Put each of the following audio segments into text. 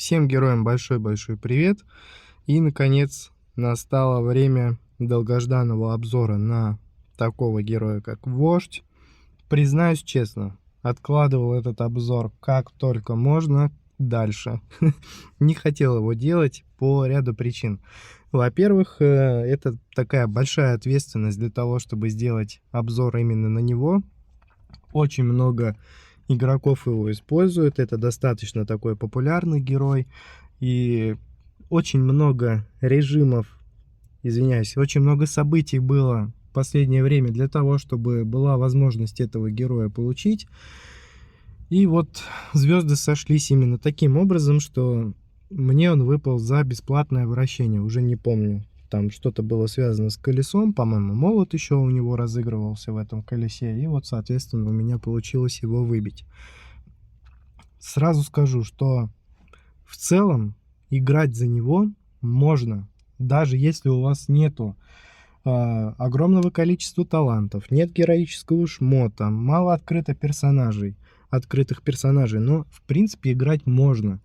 Всем героям большой-большой привет! И, наконец, настало время долгожданного обзора на такого героя, как Вождь. Признаюсь честно, откладывал этот обзор как только можно дальше. Не хотел его делать по ряду причин. Во-первых, это такая большая ответственность для того, чтобы сделать обзор именно на него. Очень много игроков его используют, это достаточно такой популярный герой, и очень много режимов, извиняюсь, очень много событий было в последнее время для того, чтобы была возможность этого героя получить. И вот звезды сошлись именно таким образом, что мне он выпал за бесплатное вращение, уже не помню. Там что-то было связано с колесом, по-моему, молот еще у него разыгрывался в этом колесе, и вот, соответственно, у меня получилось его выбить. Сразу скажу, что в целом играть за него можно, даже если у вас нету огромного количества талантов, нет героического шмота, мало открытых персонажей, но в принципе играть можно.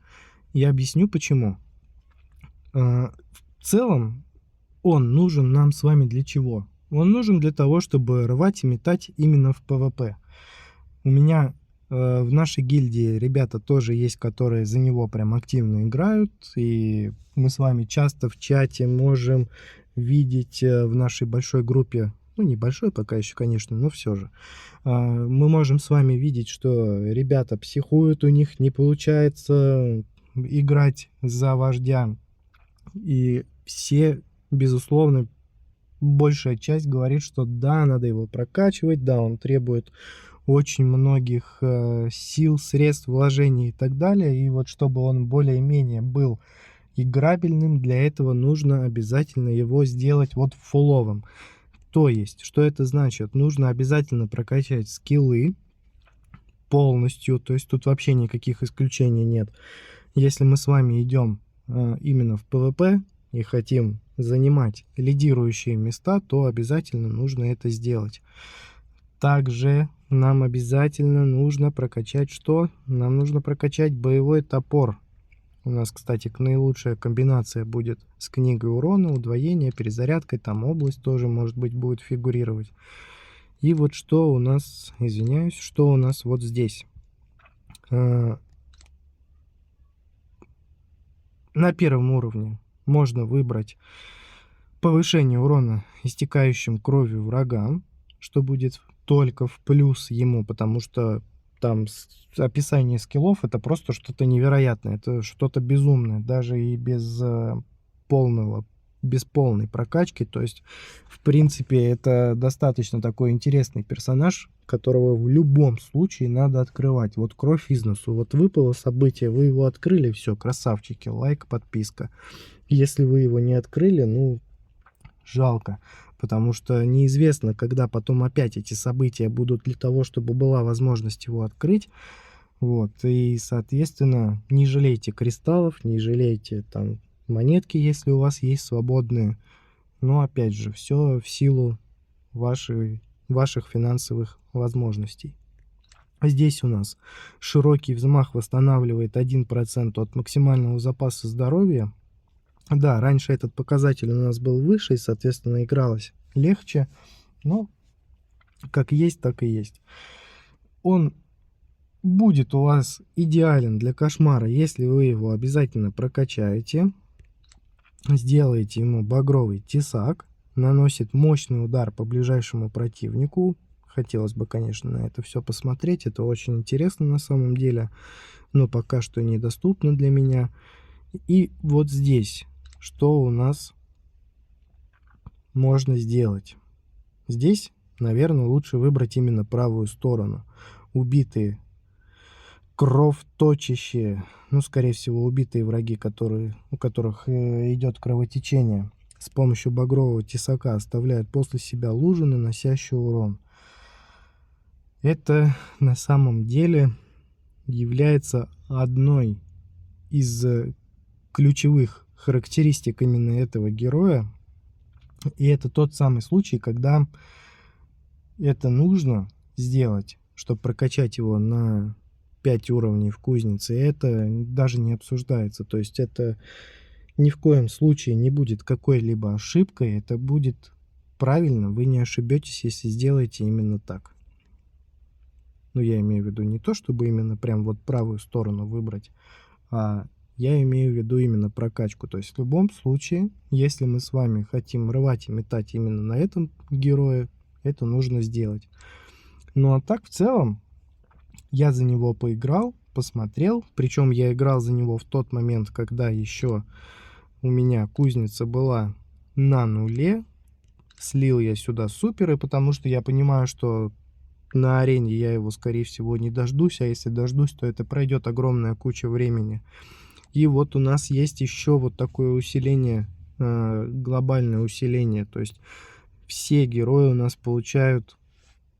Я объясню почему. В целом он нужен нам с вами для чего? Он нужен для того, чтобы рвать и метать именно в ПВП. У меня в нашей гильдии ребята тоже есть, которые за него прям активно играют, и мы с вами часто в чате можем видеть в нашей большой группе, ну небольшой пока еще, конечно, но все же, мы можем с вами видеть, что ребята психуют, у них не получается играть за вождя, и все, безусловно, большая часть говорит, что да, надо его прокачивать, да, он требует очень многих сил, средств, вложений и так далее. И вот чтобы он более-менее был играбельным, для этого нужно обязательно его сделать вот фуловым. То есть, что это значит? Нужно обязательно прокачать скиллы полностью, то есть тут вообще никаких исключений нет. Если мы с вами идем именно в PvP и хотим занимать лидирующие места, то обязательно нужно это сделать. Также нам обязательно нужно прокачать что? Нам нужно прокачать боевой топор. У нас, кстати, наилучшая комбинация будет с книгой урона, удвоение, перезарядкой, там область тоже, может быть, будет фигурировать. И вот что у нас, извиняюсь, что у нас вот здесь. На первом уровне можно выбрать повышение урона истекающим кровью врагам, что будет только в плюс ему, потому что там описание скиллов это просто что-то невероятное, это что-то безумное, даже и без полной прокачки. То есть, в принципе, это достаточно такой интересный персонаж, которого в любом случае надо открывать. Вот кровь из носу, вот выпало событие, вы его открыли, все, красавчики, лайк, подписка. Если вы его не открыли, ну, жалко, потому что неизвестно, когда потом опять эти события будут для того, чтобы была возможность его открыть. Вот, и, соответственно, не жалейте кристаллов, не жалейте там монетки, если у вас есть свободные. Но, опять же, все в силу ваших финансовых возможностей. Здесь у нас широкий взмах восстанавливает 1% от максимального запаса здоровья. Да, раньше этот показатель у нас был выше, и, соответственно, игралось легче, но как есть, так и есть. Он будет у вас идеален для кошмара, если вы его обязательно прокачаете, сделаете ему багровый тесак, наносит мощный удар по ближайшему противнику. Хотелось бы, конечно, на это все посмотреть, это очень интересно на самом деле, но пока что недоступно для меня. И вот здесь что у нас можно сделать? Здесь, наверное, лучше выбрать именно правую сторону. Убитые, кровоточащие, ну, скорее всего, убитые враги, у которых идет кровотечение, с помощью багрового тесака оставляют после себя лужи, наносящие урон. Это на самом деле является одной из ключевых характеристик именно этого героя. И это тот самый случай, когда это нужно сделать, чтобы прокачать его на 5 уровней в кузнице, это даже не обсуждается. То есть это ни в коем случае не будет какой-либо ошибкой, это будет правильно, вы не ошибетесь, если сделаете именно так. Ну, я имею в виду не то, чтобы именно прям вот правую сторону выбрать, а я имею в виду именно прокачку. То есть в любом случае, если мы с вами хотим рвать и метать именно на этом герое, это нужно сделать. Ну а так в целом, я за него поиграл, посмотрел, причем я играл за него в тот момент, когда еще у меня кузница была на нуле, слил я сюда суперы, потому что я понимаю, что на арене я его, скорее всего, не дождусь, а если дождусь, то это пройдет огромная куча времени. И вот у нас есть еще вот такое усиление, глобальное усиление, то есть все герои у нас получают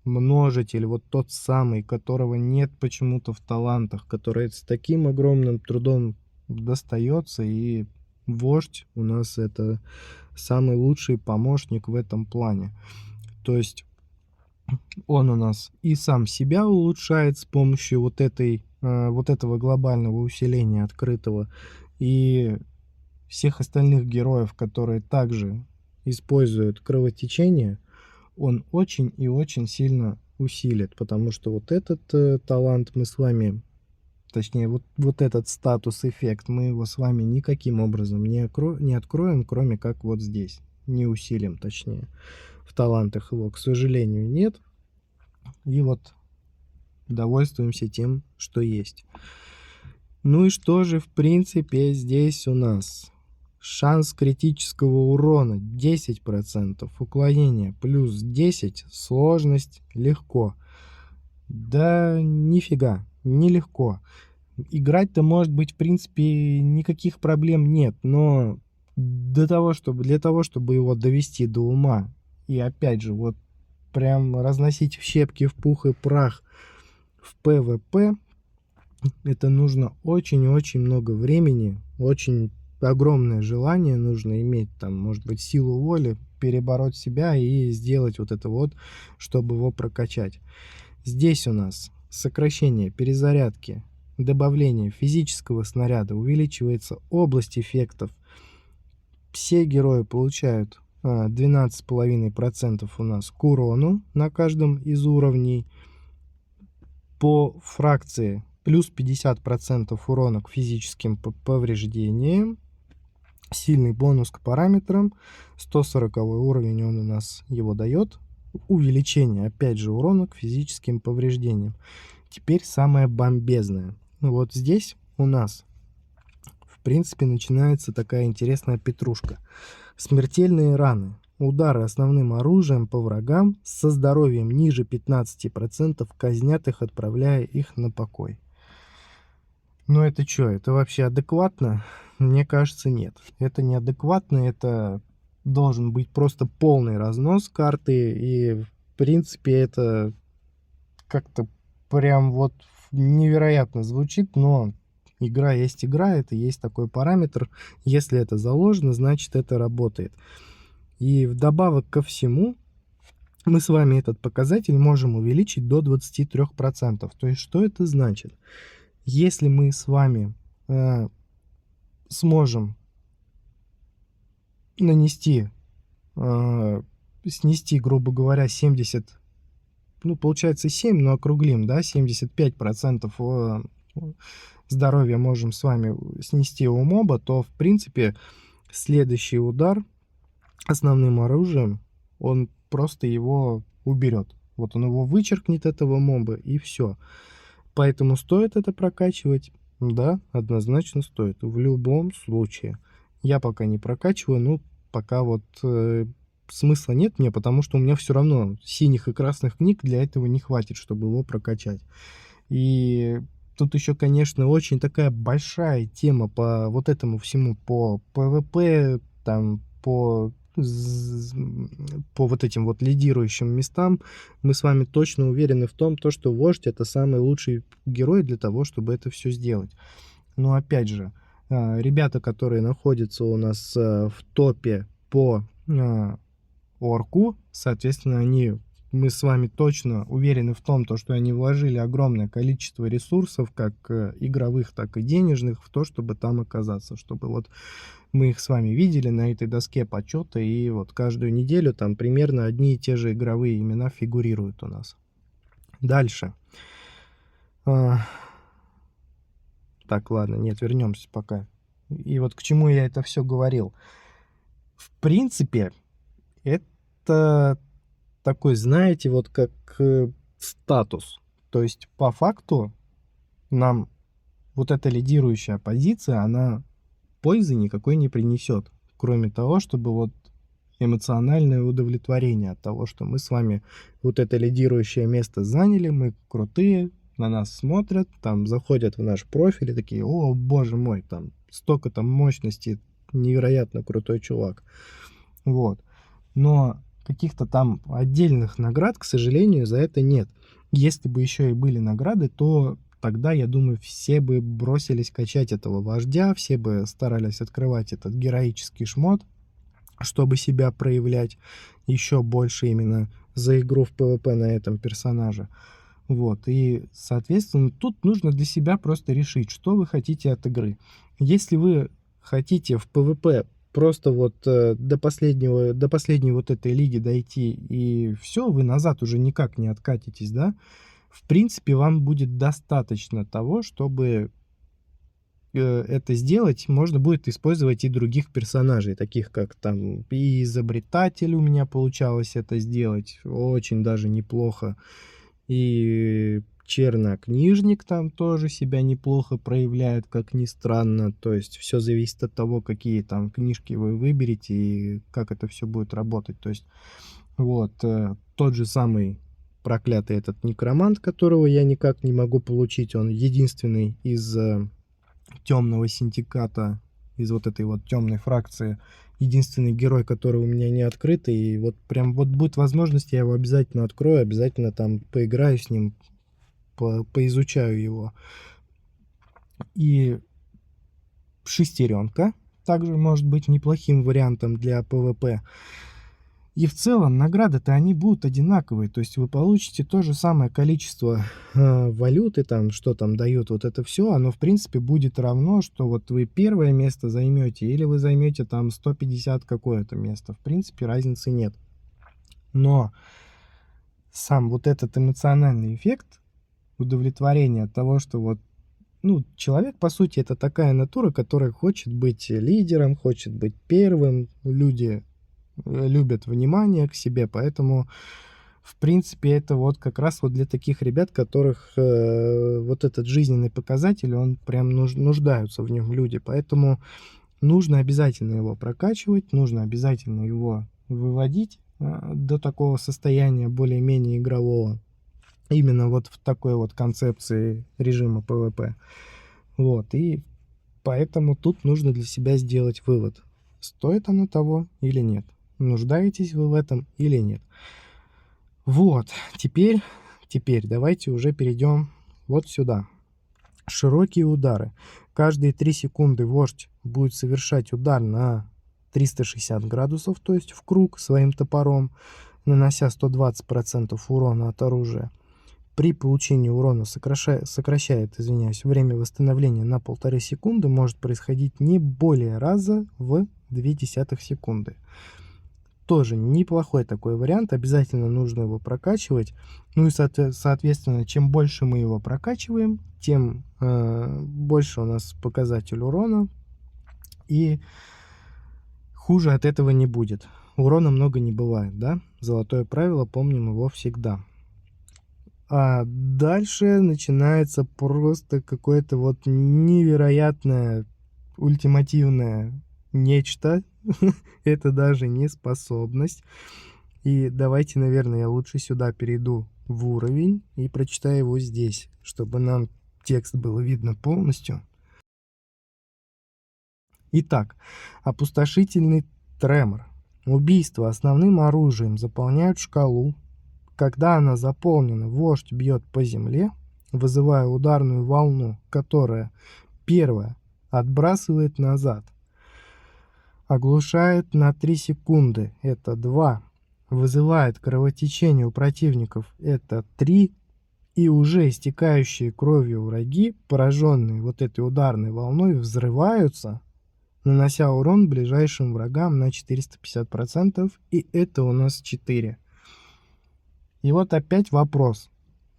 множитель, вот тот самый, которого нет почему-то в талантах, который с таким огромным трудом достается, и вождь у нас это самый лучший помощник в этом плане. То есть он у нас и сам себя улучшает с помощью вот этого глобального усиления открытого, и всех остальных героев, которые также используют кровотечение, он очень и очень сильно усилит, потому что вот этот талант мы с вами, точнее вот этот статус-эффект, мы его с вами никаким образом не откроем, кроме как вот здесь, не усилим, точнее. В талантах его, к сожалению, нет. И вот довольствуемся тем, что есть. Ну и что же, в принципе, здесь у нас? Шанс критического урона 10%, уклонение плюс 10, сложность легко. Да нифига, нелегко. Играть-то, может быть, в принципе, никаких проблем нет, но для того, чтобы его довести до ума, и опять же, вот прям разносить в щепки, в пух и прах в ПВП, это нужно очень и очень много времени, очень огромное желание нужно иметь, там, может быть, силу воли, перебороть себя и сделать вот это вот, чтобы его прокачать. Здесь у нас сокращение перезарядки, добавление физического снаряда, увеличивается область эффектов. Все герои получают 12,5% у нас к урону на каждом из уровней. По фракции плюс 50% урона к физическим повреждениям. Сильный бонус к параметрам. 140 уровень он у нас его дает. Увеличение, опять же, урона к физическим повреждениям. Теперь самое бомбезное. Вот здесь у нас, в принципе, начинается такая интересная петрушка. Смертельные раны. Удары основным оружием по врагам со здоровьем ниже 15% казнят их, отправляя их на покой. Ну это что, это вообще адекватно? Мне кажется, нет. Это неадекватно, это должен быть просто полный разнос карты, и в принципе это как-то прям вот невероятно звучит, но игра, это есть такой параметр. Если это заложено, значит это работает. И вдобавок ко всему, мы с вами этот показатель можем увеличить до 23%. То есть что это значит? Если мы с вами сможем снести, грубо говоря, 70, ну, получается 7, но округлим, да, 75% здоровья можем с вами снести у моба, то, в принципе, следующий удар основным оружием, он просто его уберет. Вот он его вычеркнет, этого моба, и все. Поэтому стоит это прокачивать? Да, однозначно стоит. В любом случае. Я пока не прокачиваю, ну, пока вот смысла нет мне, потому что у меня все равно синих и красных книг для этого не хватит, чтобы его прокачать. И тут еще, конечно, очень такая большая тема по вот этому всему, по ПВП, там, по вот этим вот лидирующим местам. Мы с вами точно уверены в том, что вождь — это самый лучший герой для того, чтобы это все сделать. Но опять же, ребята, которые находятся у нас в топе по орку, соответственно, они мы с вами точно уверены в том, что они вложили огромное количество ресурсов, как игровых, так и денежных, в то, чтобы там оказаться, чтобы вот мы их с вами видели на этой доске почета, и вот каждую неделю там примерно одни и те же игровые имена фигурируют у нас. Дальше. Так, ладно, нет, вернемся пока. И вот к чему я это все говорил. В принципе, это такой, знаете, вот как статус. То есть по факту нам вот эта лидирующая позиция, она пользы никакой не принесет, кроме того, чтобы вот эмоциональное удовлетворение от того, что мы с вами вот это лидирующее место заняли, мы крутые, на нас смотрят, там заходят в наш профиль и такие: о, боже мой, там столько там мощности, невероятно крутой чувак. Вот. Но каких-то там отдельных наград, к сожалению, за это нет. Если бы еще и были награды, то тогда, я думаю, все бы бросились качать этого вождя, все бы старались открывать этот героический шмот, чтобы себя проявлять еще больше именно за игру в PvP на этом персонаже. Вот, и, соответственно, тут нужно для себя просто решить, что вы хотите от игры. Если вы хотите в PvP просто вот до последней вот этой лиги дойти, и все, вы назад уже никак не откатитесь, да, в принципе, вам будет достаточно того, чтобы это сделать. Можно будет использовать и других персонажей, таких как там и Изобретатель, у меня получалось это сделать очень даже неплохо. И Чернокнижник там тоже себя неплохо проявляет, как ни странно. То есть все зависит от того, какие там книжки вы выберете и как это все будет работать. То есть вот тот же самый проклятый этот некромант, которого я никак не могу получить, он единственный из темного синдиката, из вот этой вот темной фракции, единственный герой, который у меня не открыт, и вот прям вот будет возможность, я его обязательно открою, обязательно там поиграю с ним, поизучаю его. И шестеренка также может быть неплохим вариантом для PvP. И в целом награды-то они будут одинаковые, то есть вы получите то же самое количество валюты, там, что там дают, вот это все, оно в принципе будет равно, что вот вы первое место займете или вы займете там 150 какое-то место, в принципе разницы нет. Но сам вот этот эмоциональный эффект удовлетворения от того, что вот, ну, человек, по сути, это такая натура, которая хочет быть лидером, хочет быть первым, люди любят внимание к себе, поэтому, в принципе, это вот как раз вот для таких ребят, которых вот этот жизненный показатель, он прям нуждаются в нем люди, поэтому нужно обязательно его прокачивать, нужно обязательно его выводить до такого состояния более-менее игрового, именно вот в такой вот концепции режима PvP. Вот, и поэтому тут нужно для себя сделать вывод, стоит оно того или нет. Нуждаетесь вы в этом или нет. Вот, теперь давайте уже перейдем вот сюда. Широкие удары. Каждые 3 секунды вождь будет совершать удар на 360 градусов, то есть в круг своим топором, нанося 120% урона от оружия. При получении урона сокращает, время восстановления на 1,5 секунды, может происходить не более раза в 0,2 секунды. Тоже неплохой такой вариант, обязательно нужно его прокачивать. Ну и, соответственно, чем больше мы его прокачиваем, тем больше у нас показатель урона, и хуже от этого не будет. Урона много не бывает, да? Золотое правило, помним его всегда. А дальше начинается просто какое-то вот невероятное, ультимативное нечто. Это даже не способность. И давайте, наверное, я лучше сюда перейду в уровень и прочитаю его здесь, чтобы нам текст было видно полностью. Итак, опустошительный тремор. Убийства основным оружием заполняют шкалу. Когда она заполнена, вождь бьет по земле, вызывая ударную волну, которая, первая, отбрасывает назад, оглушает на 3 секунды, это 2, вызывает кровотечение у противников, это 3, и уже истекающие кровью враги, пораженные вот этой ударной волной, взрываются, нанося урон ближайшим врагам на 450%, и это у нас 4. И вот опять вопрос.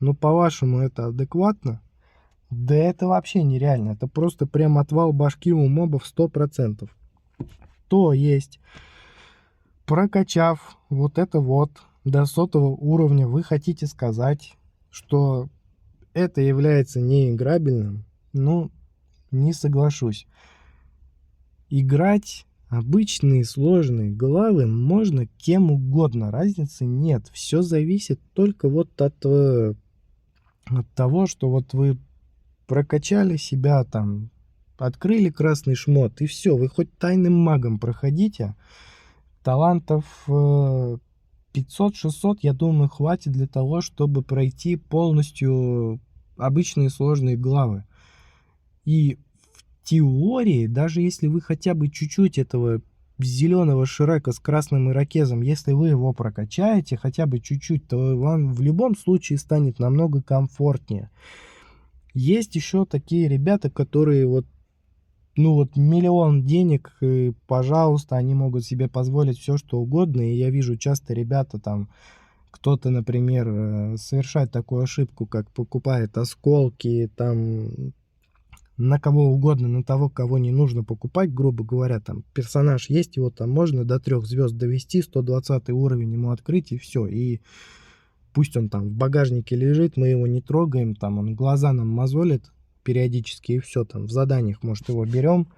Ну, по-вашему, это адекватно? Да это вообще нереально. Это просто прям отвал башки у мобов 100%. То есть, прокачав вот это вот до 100-го уровня, вы хотите сказать, что это является неиграбельным? Ну, не соглашусь. Играть обычные сложные главы можно кем угодно, разницы нет. Все зависит только вот от того, что вот вы прокачали себя там, открыли красный шмот, и все, вы хоть тайным магом проходите, талантов 500-600, я думаю, хватит для того, чтобы пройти полностью обычные сложные главы. И в теории, даже если вы хотя бы чуть-чуть этого зеленого Шрека с красным ирокезом, если вы его прокачаете хотя бы чуть-чуть, то вам в любом случае станет намного комфортнее. Есть еще такие ребята, которые вот, ну вот миллион денег, и, пожалуйста, они могут себе позволить все, что угодно. И я вижу часто ребята там, кто-то, например, совершает такую ошибку, как покупает осколки, там, на кого угодно, на того, кого не нужно покупать, грубо говоря, там, персонаж есть, его там можно до 3 звезд довести, 120 уровень ему открыть, и все, и пусть он там в багажнике лежит, мы его не трогаем, там, он глаза нам мозолит периодически, и все, там, в заданиях, может, его берем,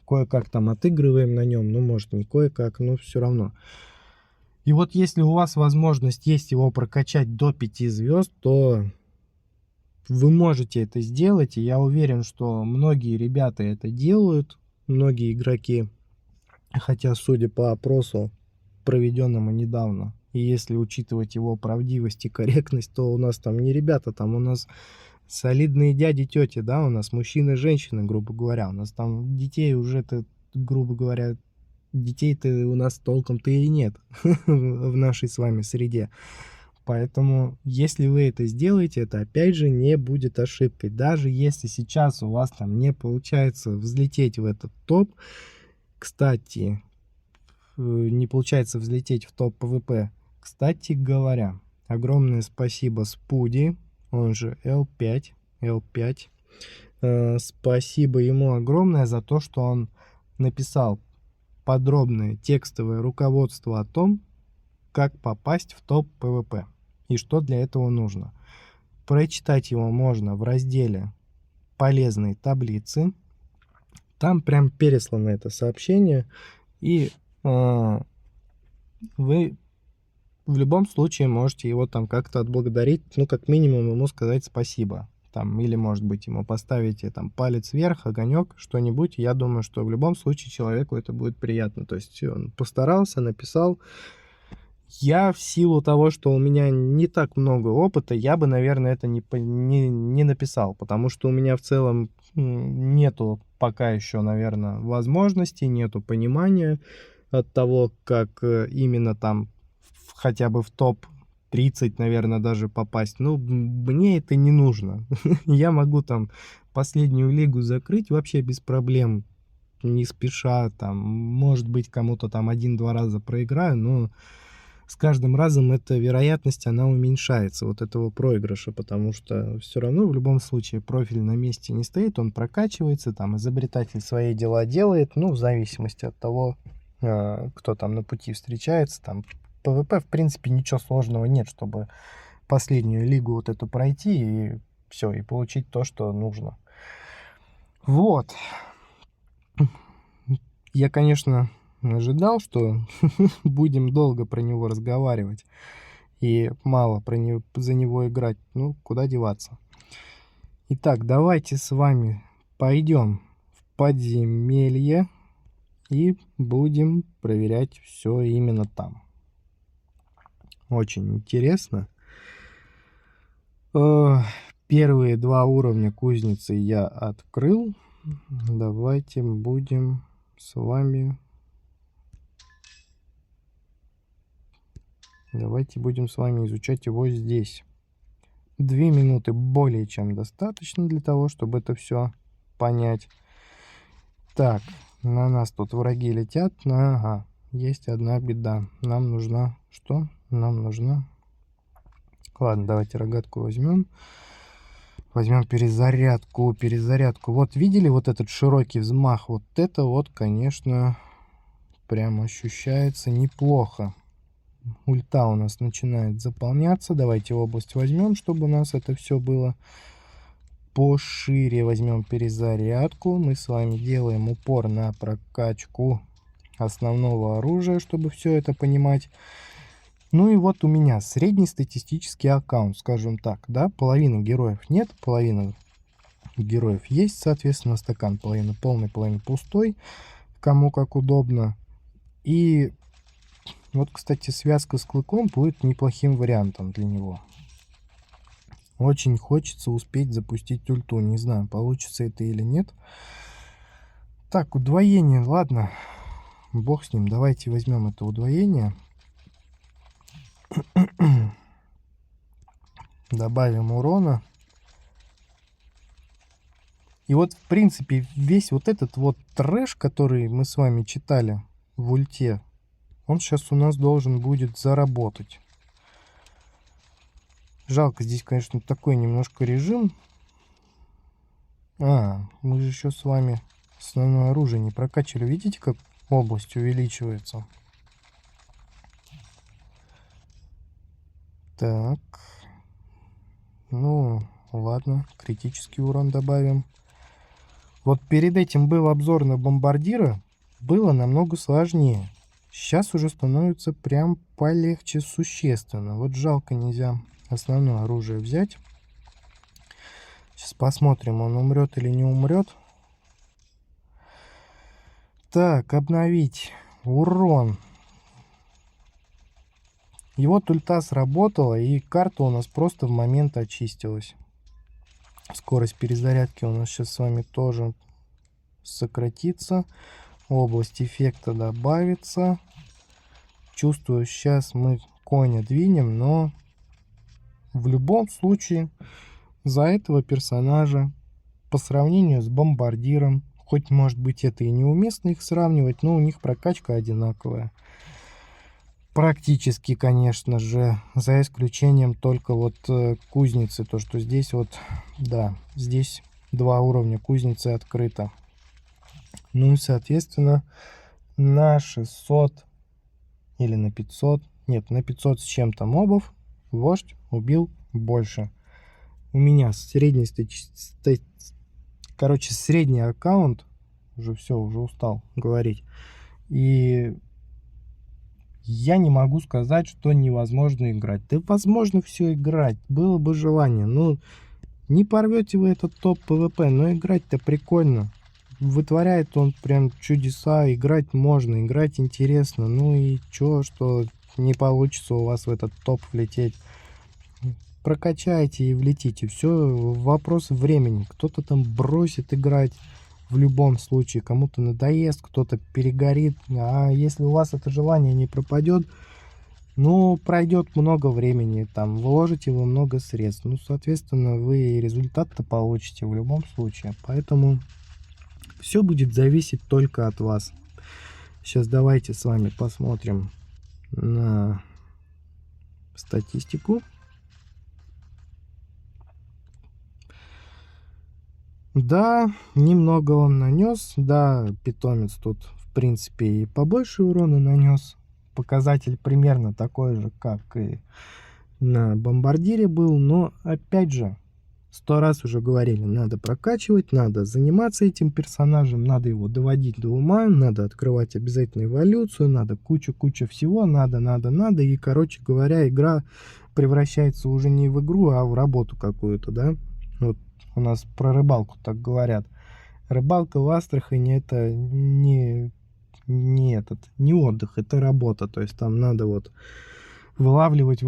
кое-как там отыгрываем на нем, ну, может, не кое-как, но все равно. И вот если у вас возможность есть его прокачать до 5 звезд, то вы можете это сделать, и я уверен, что многие ребята это делают, многие игроки, хотя, судя по опросу, проведенному недавно, и если учитывать его правдивость и корректность, то у нас там не ребята, там у нас солидные дяди, тети, да, у нас мужчины, женщины, грубо говоря, у нас там детей уже-то, грубо говоря, детей-то у нас толком-то и нет в нашей с вами среде. Поэтому, если вы это сделаете, это опять же не будет ошибкой. Даже если сейчас у вас там не получается взлететь в этот топ, кстати, не получается взлететь в топ ПВП. Кстати говоря, огромное спасибо Спуди, он же L5. Спасибо ему огромное за то, что он написал подробное текстовое руководство о том, как попасть в топ ПВП и что для этого нужно. Прочитать его можно в разделе «Полезные таблицы». Там прям переслано это сообщение, и вы в любом случае можете его там как-то отблагодарить, ну, как минимум ему сказать спасибо. Там, или, может быть, ему поставите там палец вверх, огонек, что-нибудь. Я думаю, что в любом случае человеку это будет приятно. То есть он постарался, написал. Я в силу того, что у меня не так много опыта, я бы, наверное, это не написал, потому что у меня в целом нету пока еще, наверное, возможности, нету понимания от того, как именно там хотя бы в топ-30, наверное, даже попасть. Ну, мне это не нужно. Я могу там последнюю лигу закрыть вообще без проблем, не спеша, там, может быть, кому-то там 1-2 раза проиграю, но с каждым разом эта вероятность, она уменьшается, вот этого проигрыша, потому что все равно в любом случае профиль на месте не стоит, он прокачивается, там изобретатель свои дела делает, ну, в зависимости от того, кто там на пути встречается, там ПВП, в принципе, ничего сложного нет, чтобы последнюю лигу вот эту пройти и все, и получить то, что нужно. Вот. Я, конечно, ожидал, что будем долго про него разговаривать и мало за него играть. Ну, куда деваться. Итак, давайте с вами пойдем в подземелье и будем проверять все именно там. Очень интересно. Первые 2 уровня кузницы я открыл. Давайте будем с вами Давайте будем с вами изучать его здесь. 2 минуты более чем достаточно для того, чтобы это все понять. Так, на нас тут враги летят. Ага, есть одна беда. Нам нужна... Что? Нам нужна... Ладно, давайте рогатку возьмем. Возьмем перезарядку, перезарядку. Вот видели вот этот широкий взмах? Вот это вот, конечно, прям ощущается неплохо. Ульта у нас начинает заполняться. Давайте область возьмем, чтобы у нас это все было пошире. Возьмем перезарядку. Мы с вами делаем упор на прокачку основного оружия, чтобы все это понимать. Ну и вот у меня среднестатистический аккаунт, скажем так, да, половины героев нет, половина героев есть, соответственно, стакан половина полный, половина пустой, кому как удобно. И вот, кстати, связка с клыком будет неплохим вариантом для него. Очень хочется успеть запустить ульту, не знаю, получится это или нет. Так, удвоение, ладно, бог с ним, давайте возьмем это удвоение. Добавим урона. И вот, в принципе, весь вот этот вот трэш, который мы с вами читали в ульте, он сейчас у нас должен будет заработать. Жалко, здесь, конечно, такой немножко режим. Мы же еще с вами основное оружие не прокачали. Видите, как область увеличивается? Так. Ну, ладно, критический урон добавим. Вот перед этим был обзор на бомбардира. Было намного сложнее. Сейчас уже становится прям полегче существенно. Вот жалко, нельзя основное оружие взять. Сейчас посмотрим, он умрет или не умрет. Так, обновить. Урон. И вот ульта сработала, и карта у нас просто в момент очистилась. Скорость перезарядки у нас сейчас с вами тоже сократится. Область эффекта добавится. Чувствую, сейчас мы коня двинем, но в любом случае за этого персонажа по сравнению с бомбардиром, хоть может быть это и неуместно их сравнивать, но у них прокачка одинаковая. Практически, конечно же, за исключением только вот кузницы, то что здесь вот, да, здесь 2 уровня кузницы открыто. Ну и соответственно на 600 или на 500, нет, на 500 с чем-то мобов вождь убил больше. У меня средний средний аккаунт, уже все, уже устал говорить, и я не могу сказать, что невозможно играть. Да возможно все играть, было бы желание. Ну, не порвете вы этот топ ПВП, но играть-то прикольно. Вытворяет он прям чудеса, играть можно, играть интересно. Ну и чё, что не получится у вас в этот топ влететь. Прокачайте и влетите. Все вопрос времени. Кто-то там бросит играть. В любом случае, кому-то надоест, кто-то перегорит. А если у вас это желание не пропадет, ну, пройдет много времени, там, вложите вы много средств. Ну, соответственно, вы результат-то получите в любом случае. Поэтому все будет зависеть только от вас. Сейчас давайте с вами посмотрим на статистику. Да, немного он нанес. Да, питомец тут, в принципе, и побольше урона нанес. Показатель примерно такой же, как и на бомбардире был. Но, опять же, 100 раз уже говорили, надо прокачивать, надо заниматься этим персонажем, надо его доводить до ума, надо открывать обязательно эволюцию, надо куча всего, надо. И, короче говоря, игра превращается уже не в игру, а в работу какую-то, да. Вот у нас про рыбалку так говорят. Рыбалка в Астрахани это не отдых, это работа. То есть там надо вот вылавливать,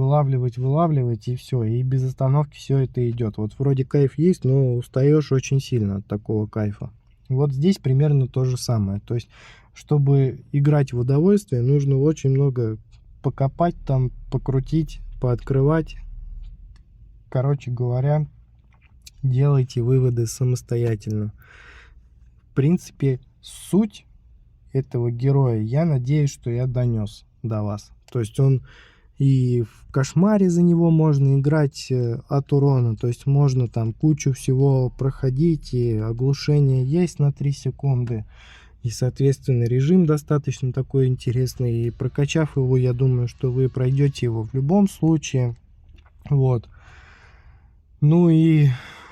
и все. И без остановки все это идет. Вот вроде кайф есть, но устаешь очень сильно от такого кайфа. Вот здесь примерно то же самое. То есть, чтобы играть в удовольствие, нужно очень много покопать там, покрутить, пооткрывать. Короче говоря, делайте выводы самостоятельно. В принципе, суть этого героя, я надеюсь, что я донес до вас. То есть он и в кошмаре за него можно играть от урона, то есть можно там кучу всего проходить, и оглушение есть на 3 секунды, и, соответственно, режим достаточно такой интересный, и прокачав его, я думаю, что вы пройдете его в любом случае. Вот. Ну и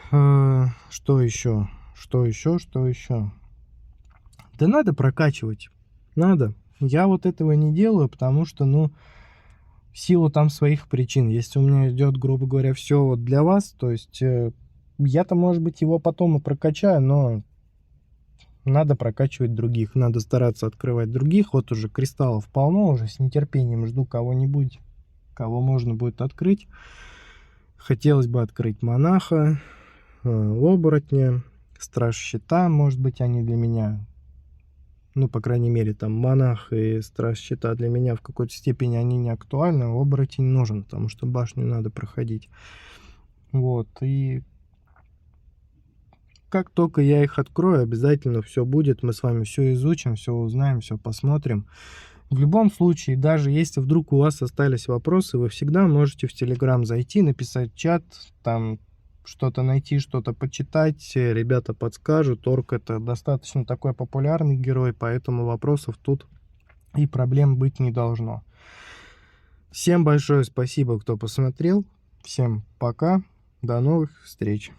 что еще? Что еще? Да надо прокачивать. Надо. Я вот этого не делаю, потому что, ну, в силу там своих причин. Если у меня идет, грубо говоря, все вот для вас, то есть я-то, может быть, его потом и прокачаю, но надо прокачивать других. Надо стараться открывать других. Вот уже кристаллов полно, уже с нетерпением жду кого-нибудь, кого можно будет открыть. Хотелось бы открыть монаха, оборотня, страж щита, может быть, они для меня, ну, по крайней мере, там монах и страж щита для меня в какой-то степени они не актуальны, оборотень нужен, потому что башню надо проходить. Вот, и как только я их открою, обязательно все будет, мы с вами все изучим, все узнаем, все посмотрим. В любом случае, даже если вдруг у вас остались вопросы, вы всегда можете в Telegram зайти, написать чат, там что-то найти, что-то почитать, ребята подскажут. Орк — это достаточно такой популярный герой, поэтому вопросов тут и проблем быть не должно. Всем большое спасибо, кто посмотрел. Всем пока, до новых встреч.